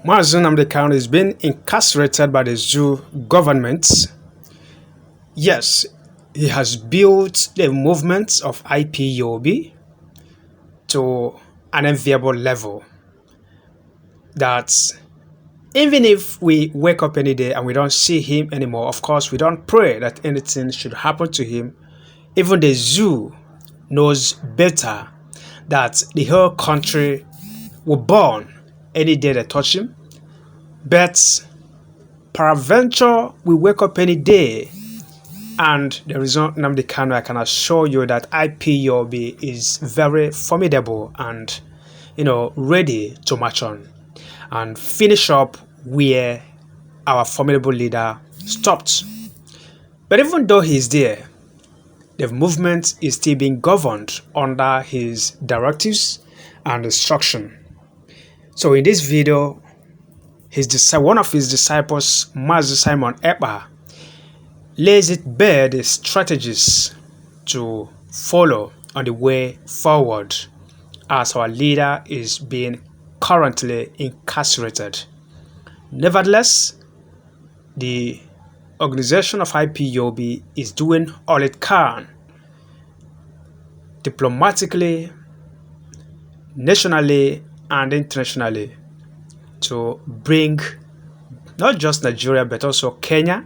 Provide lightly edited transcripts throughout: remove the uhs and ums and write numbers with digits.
Mazi Nnamdi is being incarcerated by the zoo government. Yes, he has built the movement of IPOB to an enviable level that even if we wake up any day and we don't see him anymore, of course, we don't pray that anything should happen to him. Even the zoo knows better that the whole country will burn any day they touch him. But peradventure, we wake up any day and there is no Nnamdi Kanu. I can assure you that IPOB is very formidable and, ready to march on and finish up where our formidable leader stopped. But even though he's there, the movement is still being governed under his directives and instruction. So in this video, one of his disciples, Mazi Simon Ekpa, lays it bare the strategies to follow on the way forward as our leader is being currently incarcerated. Nevertheless, the organization of IPOB is doing all it can diplomatically, nationally, and internationally to bring not just Nigeria but also Kenya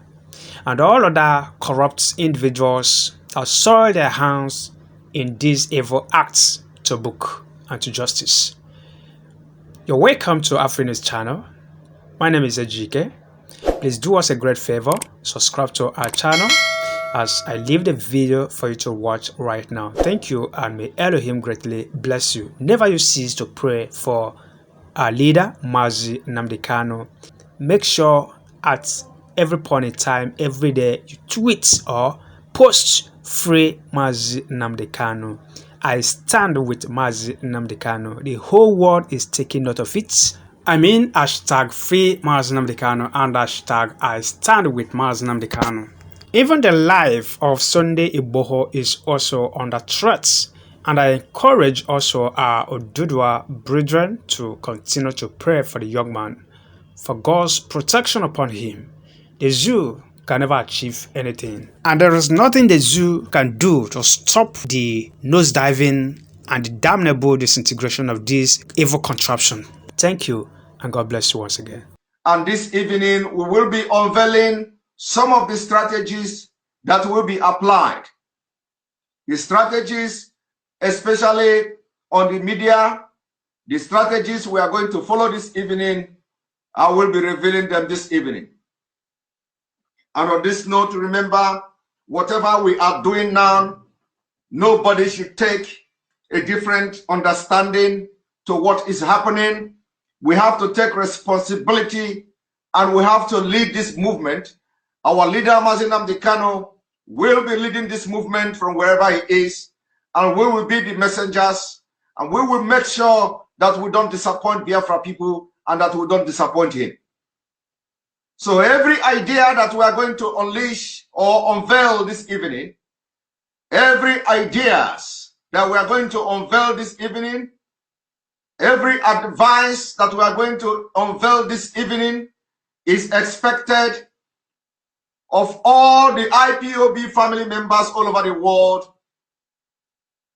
and all other corrupt individuals that soil their hands in these evil acts to book and to justice. You're welcome to Afrin's channel. My name is Ejike. Please do us a great favor, subscribe to our channel as I leave the video for you to watch right now. Thank you, and may Elohim greatly bless you. Never you cease to pray for our leader, Mazi Nnamdi Kanu. Make sure at every point in time, every day, you tweet or post free Mazi Nnamdi Kanu. I stand with Mazi Nnamdi Kanu. The whole world is taking note of it. I mean, hashtag free Mazi Nnamdi Kanu and hashtag I stand with Mazi Nnamdi Kanu. Even the life of Sunday Igboho is also under threat, and I encourage also our Odudua brethren to continue to pray for the young man, for God's protection upon him. The zoo can never achieve anything, and there is nothing the zoo can do to stop the nosediving and the damnable disintegration of this evil contraption. Thank you, and God bless you once again. And this evening, we will be unveiling some of the strategies that will be applied. The strategies, especially on the media, the strategies we are going to follow this evening, I will be revealing them this evening. And on this note, remember, whatever we are doing now, nobody should take a different understanding to what is happening. We have to take responsibility and we have to lead this movement. Our leader, Mazi Nnamdi Kanu, will be leading this movement from wherever he is, and we will be the messengers, and we will make sure that we don't disappoint Biafra people and that we don't disappoint him. So every idea that we are going to unleash or unveil this evening, every ideas that we are going to unveil this evening, every advice that we are going to unveil this evening is expected of all the IPOB family members all over the world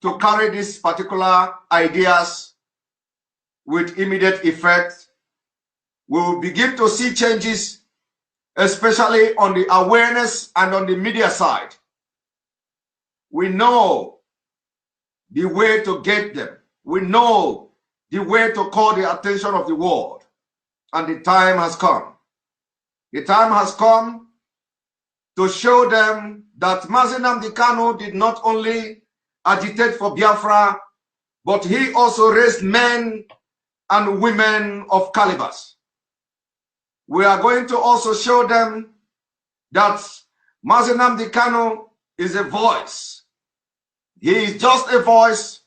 to carry these particular ideas with immediate effect. We will begin to see changes, especially on the awareness and on the media side. We know the way to get them. We know the way to call the attention of the world. And the time has come. The time has come to show them that Mazi Nnamdi Kanu did not only agitate for Biafra, but he also raised men and women of calibers. We are going to also show them that Mazi Nnamdi Kanu is a voice. He is just a voice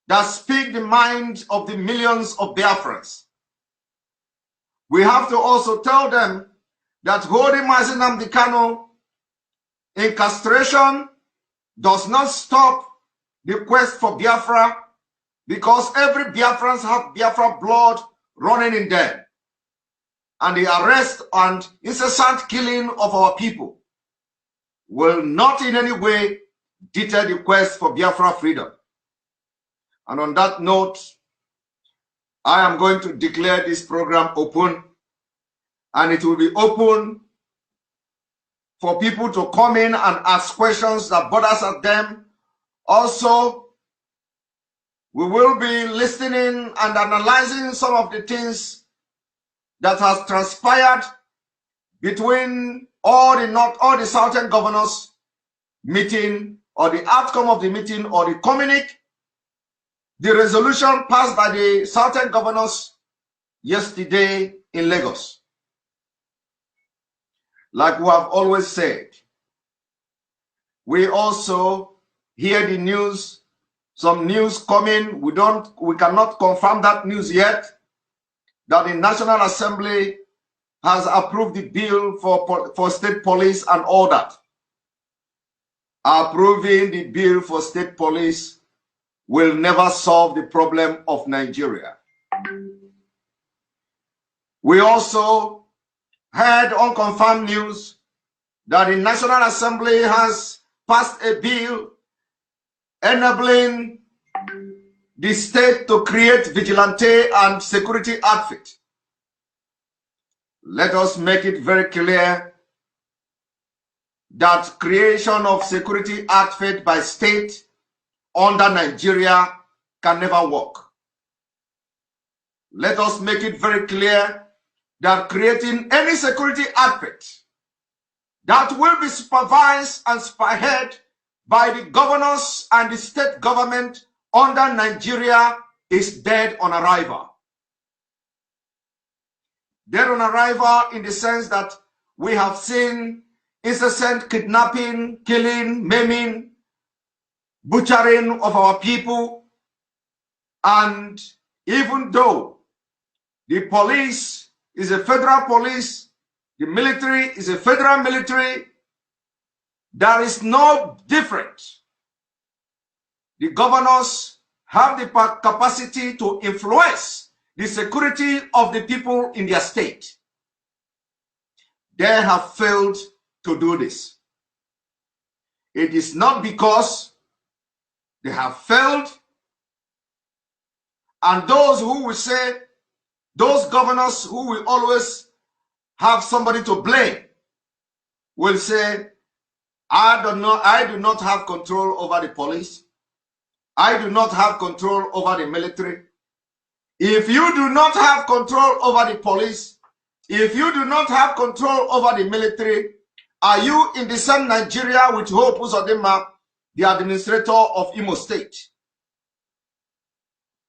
that speaks the mind of the millions of Biafrans. We have to also tell them that holding Mazi Nnamdi Kanu in castration does not stop the quest for Biafra, because every Biafrans have Biafra blood running in them. and the arrest and incessant killing of our people will not in any way deter the quest for Biafra freedom. And on that note, I am going to declare this program open, and it will be open for people to come in and ask questions that bothers at them. Also, we will be listening and analyzing some of the things that has transpired between all the southern governors meeting, or the outcome of the meeting, or the communique, the resolution passed by the southern governors yesterday in Lagos. Like we have always said, we also hear the news, some news coming. We cannot confirm that news yet, that the National Assembly has approved the bill for state police and all that. Approving the bill for state police will never solve the problem of Nigeria. We also heard unconfirmed news that the National Assembly has passed a bill enabling the state to create vigilante and security outfit. Let us make it very clear that creation of security outfit by state under Nigeria can never work. Let us make it very clear that creating any security outfit that will be supervised and spearheaded by the governors and the state government under Nigeria is dead on arrival. Dead on arrival in the sense that we have seen incessant kidnapping, killing, maiming, butchering of our people. And even though the police is a federal police, the military is a federal military, there is no difference. The governors have the capacity to influence the security of the people in their state. They have failed to do this. It is not because they have failed, and those who will say, those governors who will always have somebody to blame will say, I do not have control over the police. I do not have control over the military. If you do not have control over the police, if you do not have control over the military, are you in the same Nigeria with Hope Uzodinma, the administrator of Imo State?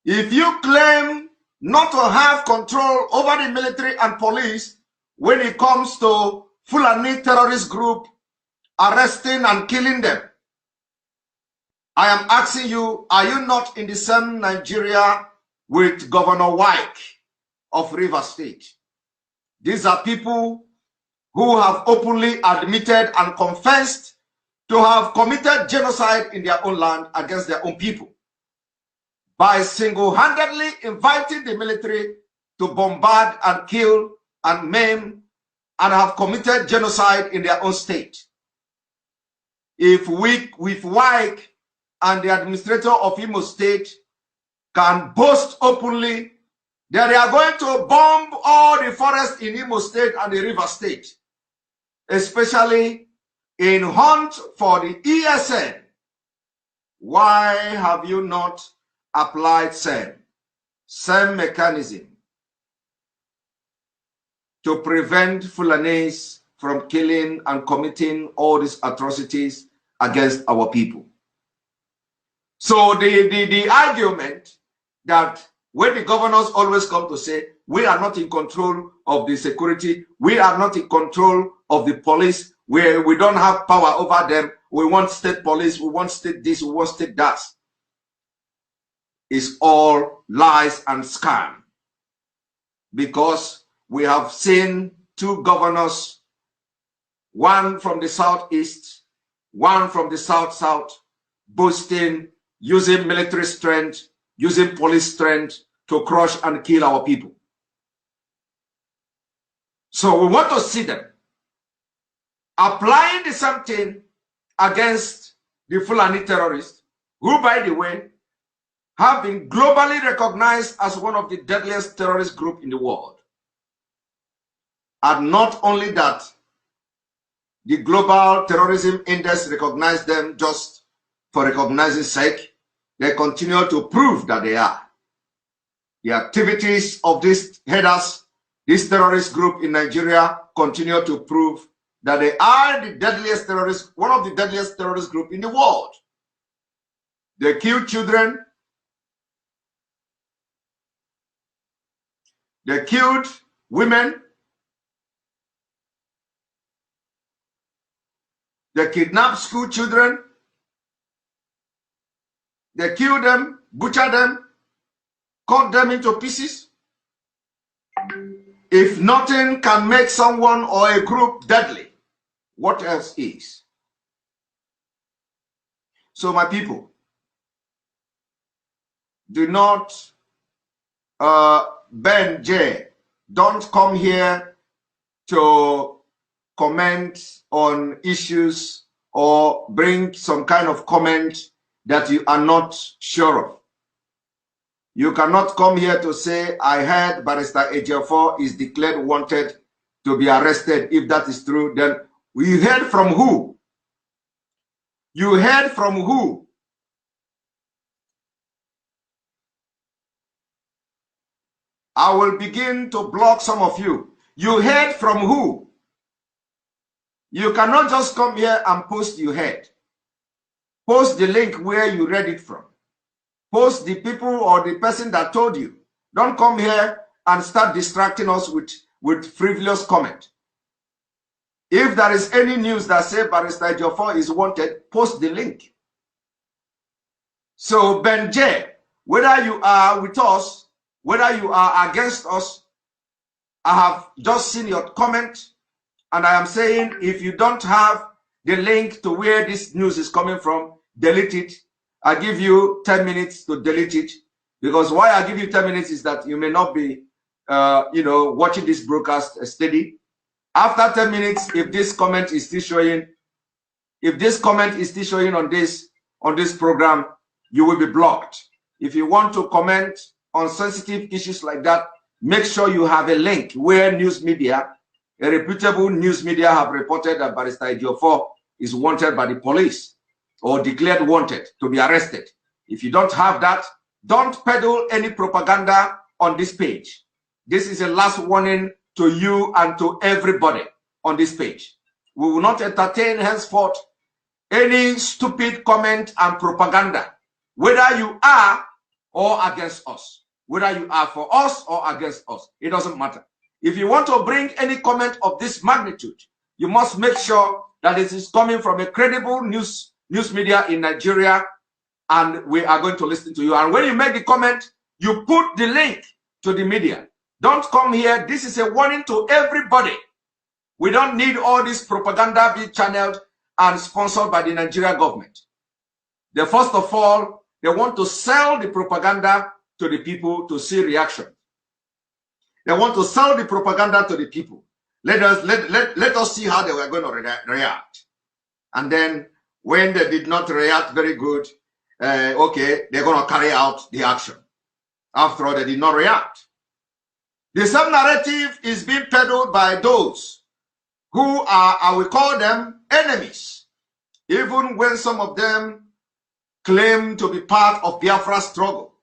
If you claim not to have control over the military and police when it comes to Fulani terrorist group arresting and killing them, I am asking you, are you not in the same Nigeria with Governor White of Rivers State? These are people who have openly admitted and confessed to have committed genocide in their own land against their own people by single-handedly inviting the military to bombard and kill and maim and have committed genocide in their own state. If Wike and the administrator of Imo State can boast openly that they are going to bomb all the forests in Imo State and the River State, especially in hunt for the ESN, why have you not applied same mechanism to prevent Fulanis from killing and committing all these atrocities against our people? So the argument that when the governors always come to say, we are not in control of the security, we are not in control of the police, we don't have power over them, we want state police, we want state this, we want state that, is all lies and scam. Because we have seen two governors, one from the southeast, one from the south-south, boasting, using military strength, using police strength to crush and kill our people. So we want to see them applying the same thing against the Fulani terrorists, who, by the way, have been globally recognized as one of the deadliest terrorist groups in the world. And not only that, the Global Terrorism Index recognized them just for recognizing sake. They continue to prove that they are. The activities of these headers, this terrorist group in Nigeria, continue to prove that they are the deadliest terrorist, one of the deadliest terrorist groups in the world. They kill children. They killed women. They kidnapped school children. They kill them, butcher them, cut them into pieces. If nothing can make someone or a group deadly, what else is? So my people, do not, Ben J, don't come here to comment on issues or bring some kind of comment that you are not sure of. You cannot come here to say, I heard Barrister Ejiofor is declared wanted to be arrested. If that is true, then you heard from who? You heard from who? I will begin to block some of you. You heard from who? You cannot just come here and post you heard. Post the link where you read it from. Post the people or the person that told you. Don't come here and start distracting us with frivolous comment. If there is any news that says Barrister Ejiofor is wanted, post the link. So Ben J, whether you are with us, whether you are against us, I have just seen your comment, and I am saying if you don't have the link to where this news is coming from, delete it. I give you 10 minutes to delete it, because why I give you 10 minutes is that you may not be, watching this broadcast steady. After 10 minutes, if this comment is still showing, on this program, you will be blocked. If you want to comment on sensitive issues like that, make sure you have a link where news media, a reputable news media, have reported that Barrister Ejiofor is wanted by the police or declared wanted to be arrested. If you don't have that, don't peddle any propaganda on this page. This is a last warning to you and to everybody on this page. We will not entertain henceforth any stupid comment and propaganda, whether you are or against us, whether you are for us or against us. It doesn't matter. If you want to bring any comment of this magnitude, you must make sure that it is coming from a credible news media in Nigeria, and we are going to listen to you. And when you make the comment, you put the link to the media. Don't come here. This is a warning to everybody. We don't need all this propaganda being channeled and sponsored by the Nigerian government. First of all, they want to sell the propaganda to the people to see reaction. They want to sell the propaganda to the people. Let us see how they were going to react. And then when they did not react very good, okay, they're going to carry out the action. After all, they did not react. The same narrative is being peddled by those who are, I will call them, enemies. Even when some of them claim to be part of Biafra struggle.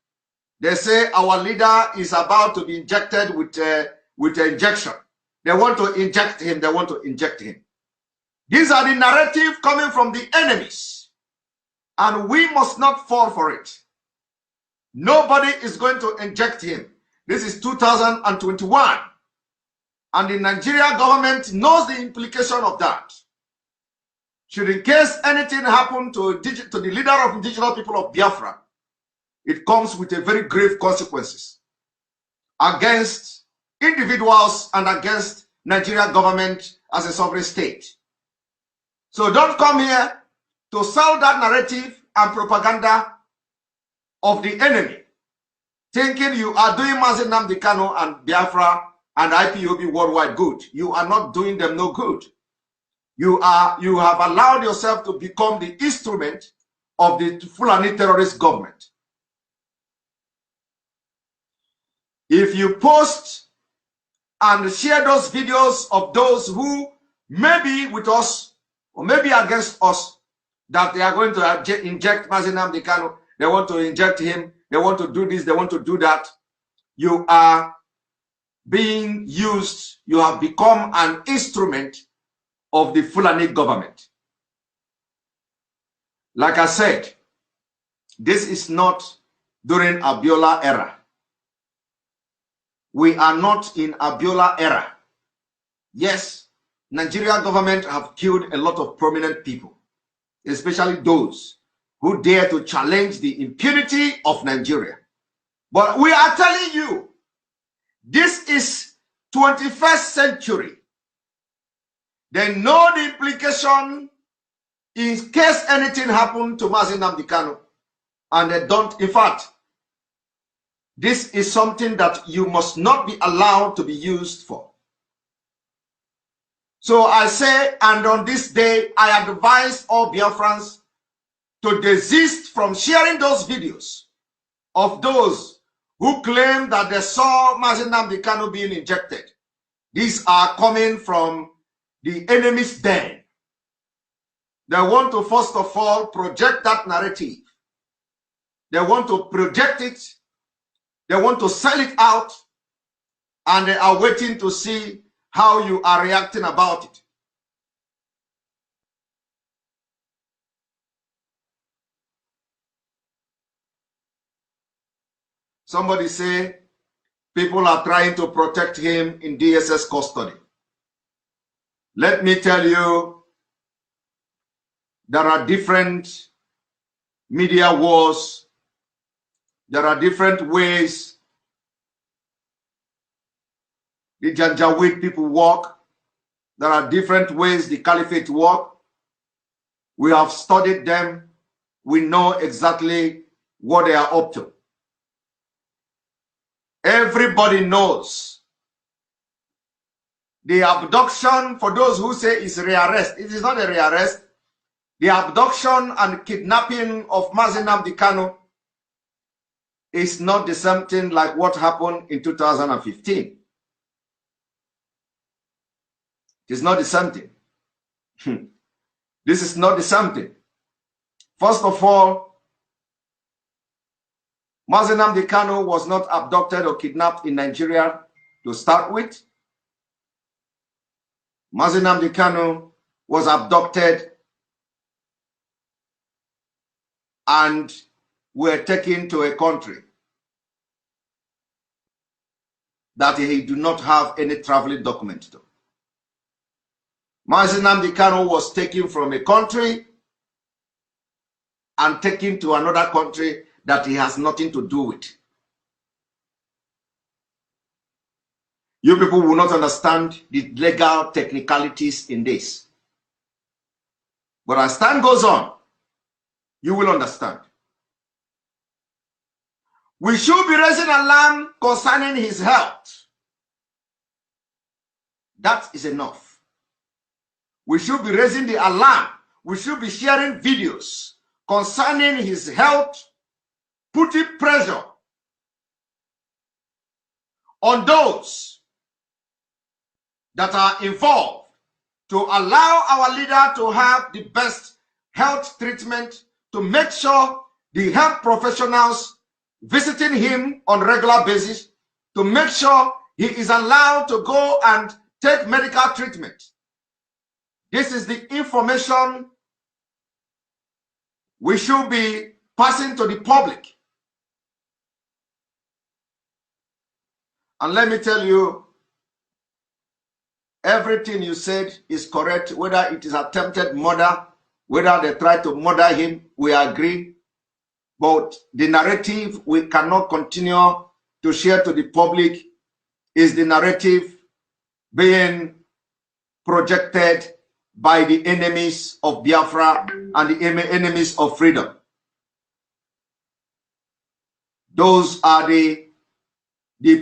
They say our leader is about to be injected with injection. They want to inject him. They want to inject him. These are the narrative coming from the enemies. And we must not fall for it. Nobody is going to inject him. This is 2021. And the Nigerian government knows the implication of that. Should in case anything happen to the leader of indigenous people of Biafra, it comes with a very grave consequences against individuals and against Nigerian government as a sovereign state. So don't come here to sell that narrative and propaganda of the enemy, thinking you are doing Mazi Nnamdi Kanu and Biafra and IPOB worldwide good. You are not doing them no good. You have allowed yourself to become the instrument of the Fulani terrorist government. If you post and share those videos of those who may be with us or maybe against us, that they are going to inject Mazi Nnamdi Kanu, they want to inject him, they want to do this, they want to do that, you are being used, you have become an instrument of the Fulani government. Like I said, this is not during Abiola era. We are not in Abiola era. Yes, Nigeria government have killed a lot of prominent people, especially those who dare to challenge the impunity of Nigeria. But we are telling you, this is 21st century. They know the implication in case anything happened to Mazi Nnamdi Kanu, and they don't. In fact, this is something that you must not be allowed to be used for. So I say, and on this day, I advise all Biafrans to desist from sharing those videos of those who claim that they saw Mazi Nnamdi Kanu being injected. These are coming from the enemy's den. They want to, first of all, project that narrative. They want to project it. They want to sell it out. And they are waiting to see how you are reacting about it. Somebody say people are trying to protect him in DSS custody. Let me tell you, there are different media wars. There are different ways the Janjaweed people work. There are different ways the caliphate work. We have studied them. We know exactly what they are up to. Everybody knows the abduction, for those who say it's rearrest. It is not a rearrest. The abduction and kidnapping of Mazi Nnamdi Kanu is not the same thing like what happened in 2015. It is not the same thing. This is not the same thing. First of all, Mazi Nnamdi Kanu was not abducted or kidnapped in Nigeria to start with. Mazi Nnamdi Kanu was abducted and were taken to a country that he do not have any traveling document to. Mazi Nnamdi Kanu was taken from a country and taken to another country that he has nothing to do with. You people will not understand the legal technicalities in this. But as time goes on, you will understand. We should be raising alarm concerning his health. That is enough. We should be raising the alarm. We should be sharing videos concerning his health, putting pressure on those that are involved to allow our leader to have the best health treatment, to make sure the health professionals visiting him on a regular basis, to make sure he is allowed to go and take medical treatment. This is the information we should be passing to the public. And let me tell you, everything you said is correct, whether it is attempted murder, whether they try to murder him, we agree. But the narrative we cannot continue to share to the public is the narrative being projected by the enemies of Biafra and the enemies of freedom. Those are the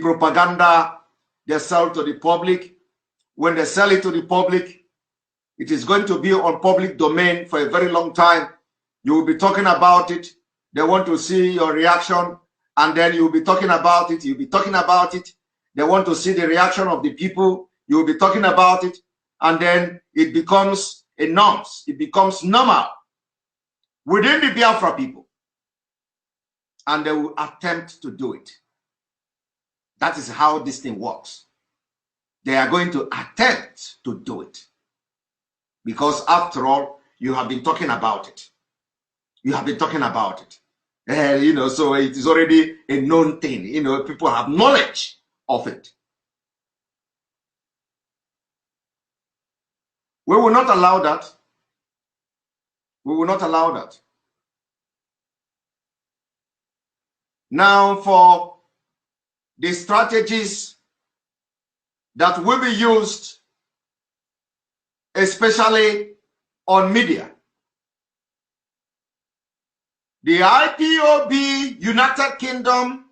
propaganda they sell to the public. When they sell it to the public, it is going to be on public domain for a very long time. You will be talking about it. They want to see your reaction, and then you'll be talking about it. You'll be talking about it. They want to see the reaction of the people. You'll be talking about it, and then it becomes a norm. It becomes normal within the Biafra people, and they will attempt to do it. That is how this thing works. They are going to attempt to do it, because after all, you have been talking about it. You have been talking about it. You know, so it is already a known thing. You know, people have knowledge of it. We will not allow that. We will not allow that. Now, for the strategies that will be used, especially on media. The IPOB United Kingdom,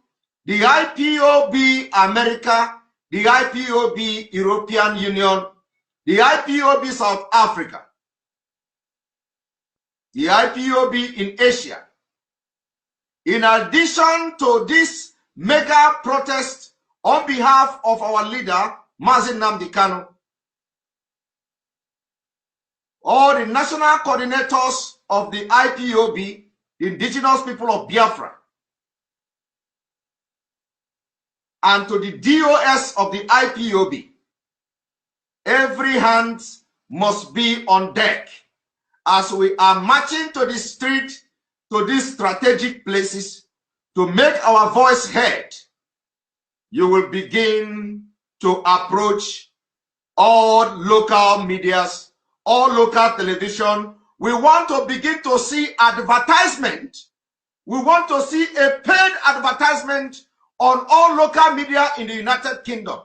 the IPOB America, the IPOB European Union, the IPOB South Africa, the IPOB in Asia. In addition to this mega protest on behalf of our leader, Mazi Nnamdi Kanu, all the national coordinators of the IPOB, the indigenous people of Biafra, and to the DOS of the IPOB, every hand must be on deck as we are marching to the street, to these strategic places, to make our voice heard. You will begin to approach all local medias, all local television. We want to begin to see advertisement. We want to see a paid advertisement on all local media in the United Kingdom.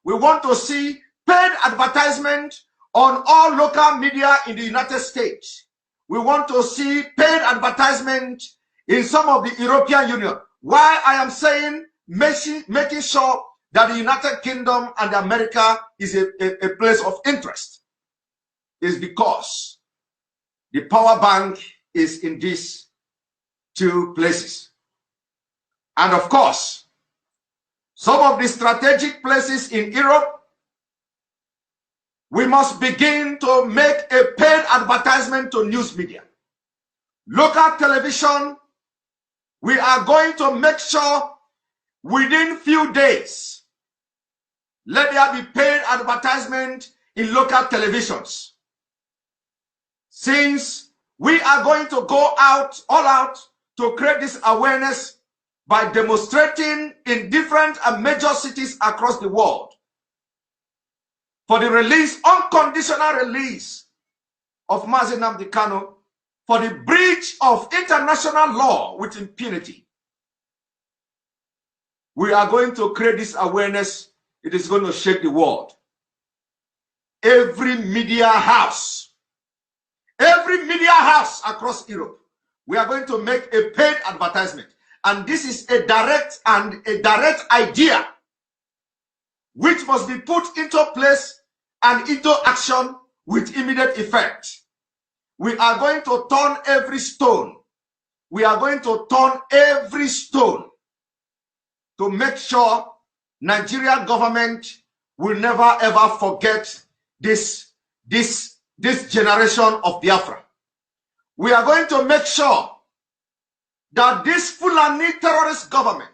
We want to see paid advertisement on all local media in the United States. We want to see paid advertisement in some of the European Union. Why I am saying making sure that the United Kingdom and America is a place of interest is because the power bank is in these two places. And of course, some of the strategic places in Europe, we must begin to make a paid advertisement to news media. Local television, we are going to make sure within few days, let there be paid advertisement in local televisions. Since we are going to go out, all out, to create this awareness by demonstrating in different and major cities across the world for the release, unconditional release of Mazi Nnamdi Kanu, for the breach of international law with impunity. We are going to create this awareness. It is going to shake the world. Every media house across Europe, we are going to make a paid advertisement. And this is a direct idea which must be put into place and into action with immediate effect. We are going to turn every stone. We are going to turn every stone to make sure Nigerian government will never ever forget this generation of Biafra. We are going to make sure that this Fulani terrorist government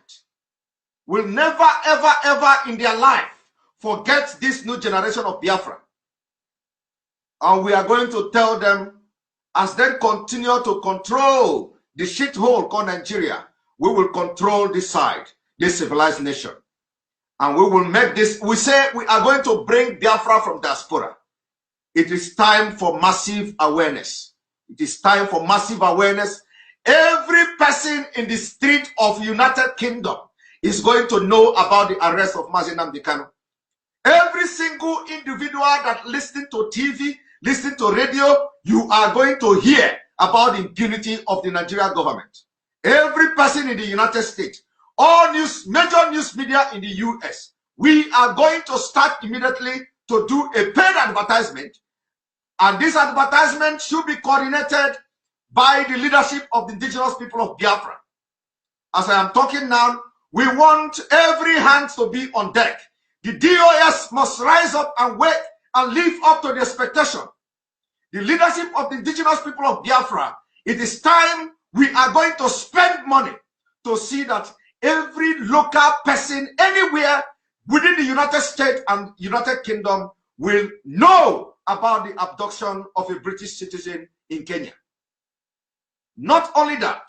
will never ever in their life forget this new generation of Biafra. And we are going to tell them, as they continue to control the shithole called Nigeria, we will control this side, this civilized nation. And we will make this, we say we are going to bring Biafra from diaspora. It is time for massive awareness. It is time for massive awareness. Every person in the street of United Kingdom is going to know about the arrest of Mazi Nnamdi Kanu. Every single individual that listens to TV, listens to radio, you are going to hear about the impunity of the Nigerian government. Every person in the United States, all major news media in the US we are going to start immediately to do a paid advertisement. And this advertisement should be coordinated by the leadership of the indigenous people of Biafra. As I am talking now, we want every hand to be on deck. The DOS must rise up and wake and live up to the expectation. The leadership of the indigenous people of Biafra, it is time we are going to spend money to see that every local person anywhere within the United States and United Kingdom will know about the abduction of a British citizen in Kenya. Not only that,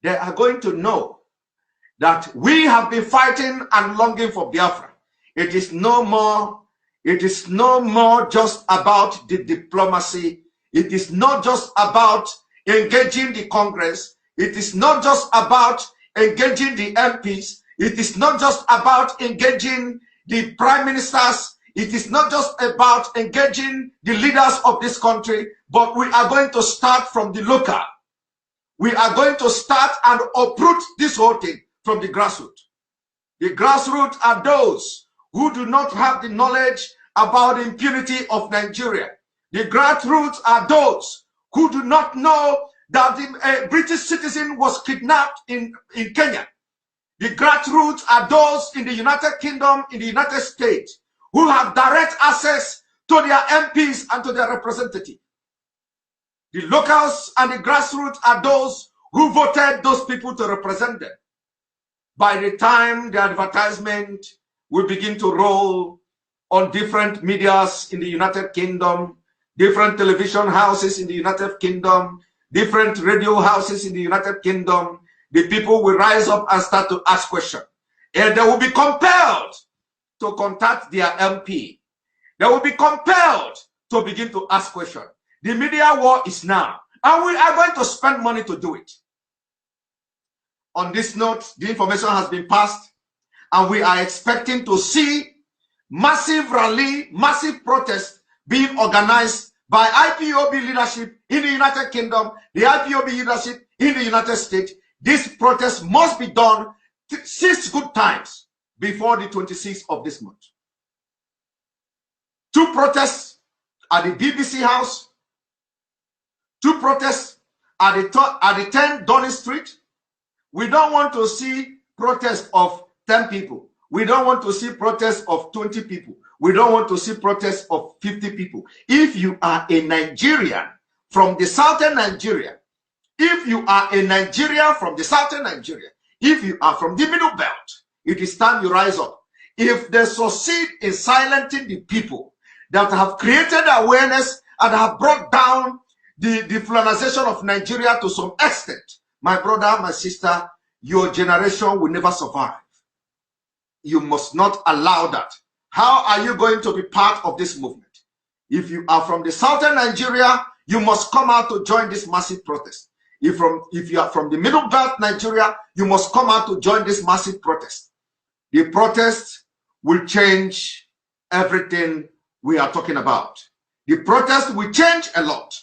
they are going to know that we have been fighting and longing for Biafra. It is no more just about the diplomacy. It is not just about engaging the Congress. It is not just about engaging the MPs. It is not just about engaging the prime ministers. It is not just about engaging the leaders of this country, but we are going to start from the local. We are going to start and uproot this whole thing from the grassroots. The grassroots are those who do not have the knowledge about the impunity of Nigeria. The grassroots are those who do not know that a British citizen was kidnapped in Kenya. The grassroots are those in the United Kingdom, in the United States, who have direct access to their MPs and to their representatives. The locals and the grassroots are those who voted those people to represent them. By the time the advertisement will begin to roll on different medias in the United Kingdom, different television houses in the United Kingdom, different radio houses in the United Kingdom, the people will rise up and start to ask questions. And they will be compelled to contact their MP. They will be compelled to begin to ask questions. The media war is now, and we are going to spend money to do it. On this note, the information has been passed, and we are expecting to see massive rally, massive protest being organized by IPOB leadership in the United Kingdom, the IPOB leadership in the United States. This protest must be done 6 good times before the 26th of this month. 2 protests at the BBC House, 2 protests at the 10 Downing Street. We don't want to see protests of 10 people. We don't want to see protests of 20 people. We don't want to see protests of 50 people. If you are a Nigerian from the southern Nigeria, if you are a Nigerian from the southern Nigeria, if you are from the middle belt, it is time you rise up. If they succeed in silencing the people that have created awareness and have brought down the colonization of Nigeria to some extent, my brother, my sister, your generation will never survive. You must not allow that. How are you going to be part of this movement? If you are from the southern Nigeria, you must come out to join this massive protest. If you are from the middle belt Nigeria, you must come out to join this massive protest. The protest will change everything we are talking about. The protest will change a lot,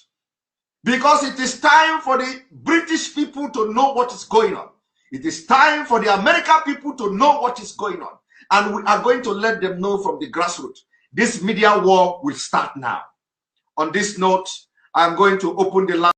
because it is time for the British people to know what is going on. It is time for the American people to know what is going on. And we are going to let them know from the grassroots. This media war will start now. On this note, I'm going to open the line.